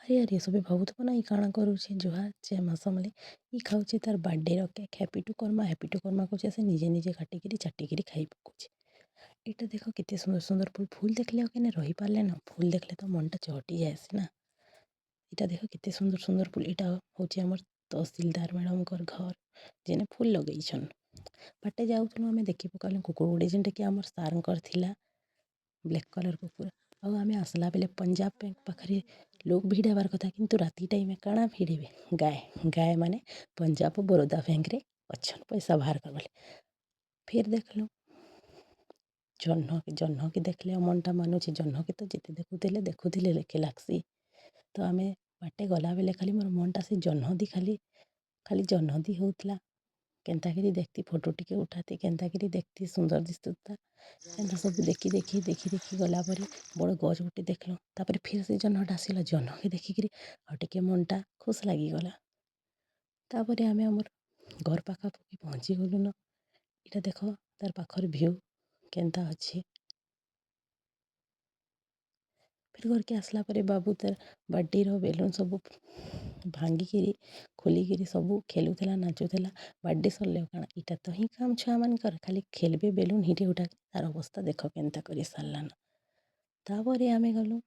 ଆରେ ଆରେ ସବେ ଭାବୁଥିବ ନା ଇ କାଣା କରୁଛେ ଜୁହା ଯେ ମାସମଲେ ଇ ଖାଉଛି ତାର ବାର୍ଥଡେର କେକ୍ ହ୍ୟାପି ଟୁ କର୍ମା କହୁଛେ ସେ ନିଜେ ନିଜେ କାଟିକିରି ଚାଟିକିରି ଖାଇ ପକଉଛି। ଏଇଟା ଦେଖ କେତେ ସୁନ୍ଦର ସୁନ୍ଦର ଫୁଲ ଫୁଲ ଦେଖିଲେ ଆଉ କେନେ ରହିପାରିଲେ ନା ଫୁଲ ଦେଖିଲେ ତ ମନଟା ଚହଟି ଯାଏସି ନା। ଏଇଟା ଦେଖ କେତେ ସୁନ୍ଦର ସୁନ୍ଦର ଫୁଲ ଏଇଟା ହଉଛି ଆମର ତହସିଲଦାର ମ୍ୟାଡ଼ାମଙ୍କର ଘର ଯେନେ ଫୁଲ ଲଗେଇଛନ୍। ବାଟେ ଯାଉଥିଲୁ ଆମେ ଦେଖି ପକାଲୁ କୁକୁର ଗୋଟେ ଯେନ୍ଟାକି ଆମର ସାର୍ଙ୍କର ଥିଲା ବ୍ଲାକ୍ କଲର୍ କୁକୁର। ଆଉ ଆମେ ଆସିଲା ବେଲେ ପଞ୍ଜାବ ବ୍ୟାଙ୍କ ପାଖରେ ଲୋକ ଭିଡ଼ ହେବାର କଥା କିନ୍ତୁ ରାତି ଟାଇମ୍ରେ କାଣା ଭିଡ଼ିବେ ଗାଏ ମାନେ ପଞ୍ଜାବ ବରୋଦା ବ୍ୟାଙ୍କରେ ଅଛନ୍ ପଇସା ବାହାର କରବାର୍। ଫେର୍ ଦେଖିଲୁ ଜହ୍ନକେ ଦେଖିଲେ ମନଟା ମାନୁଛି ଜହ୍ନକେ ତ ଯେତେ ଦେଖୁଥିଲେ ଲେଖେ ଲାଗ୍ସି। ତ ଆମେ ବାଟେ ଗଲାବେଲେ ଖାଲି ମୋର ମନଟା ସେ ଜହ୍ନଦି ଖାଲି ଜହ୍ନଦି ହଉଥିଲା। କେନ୍ତାକିରି ଦେଖତି ଫଟୋ ଟିକେ ଉଠାତି କେନ୍ତାକିରି ଦେଖତି ସୁନ୍ଦର ଦିଶୁତା। ଏନ୍ତା ସବୁ ଦେଖି ଗଲା ପରେ ବଡ଼ ଗଛ ଗୋଟେ ଦେଖିଲୁ ତାପରେ ଫିର୍ ସେ ଜହ୍ନଟା ଆସିଲା ଜହ୍ନକେ ଦେଖିକିରି ଆଉ ଟିକେ ମନଟା ଖୁସ୍ ଲାଗିଗଲା। ତାପରେ ଆମେ ଆମର ଘର ପାଖାପାଖି ପହଞ୍ଚି ଗଲୁନ। ଏଇଟା ଦେଖ ତାର ପାଖର ଭିଉ କେନ୍ତା ଅଛି। ଫିର୍ ଘରକେ ଆସିଲା ପରେ ବାବୁ ତାର ବାର୍ଥଡେର ବେଲୁନ୍ ସବୁ ଭାଙ୍ଗିକିରି ଖୋଲିକିରି ସବୁ ଖେଲୁଥିଲା ନାଚୁଥିଲା। ବାର୍ଥଡେ ସରିଲେ କାଣା ଇଟା ତ ହିଁ କାମ ଛୁଆମାନଙ୍କର ଖାଲି ଖେଲବେ ବେଲୁନ୍ ହିଟି ହୁଟା ତାର ଅବସ୍ଥା ଦେଖ କେନ୍ତା କରି ସାରଲାନ। ତାପରେ ଆମେ ଗଲୁ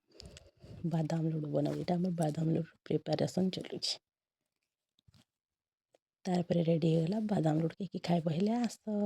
ବାଦାମ ଲୁଡ଼ୁ ବନାଉ ଏଇଟା ଆମର ବାଦାମ ଲୁଡ଼ୁ ପ୍ରିପାରେସନ୍ ଚଲୁଛି। ତାପରେ ରେଡ଼ି ହେଇଗଲା ବାଦାମ ଲୁଡ଼ୁ କି ଖାଇବ ହେଲେ ଆସ।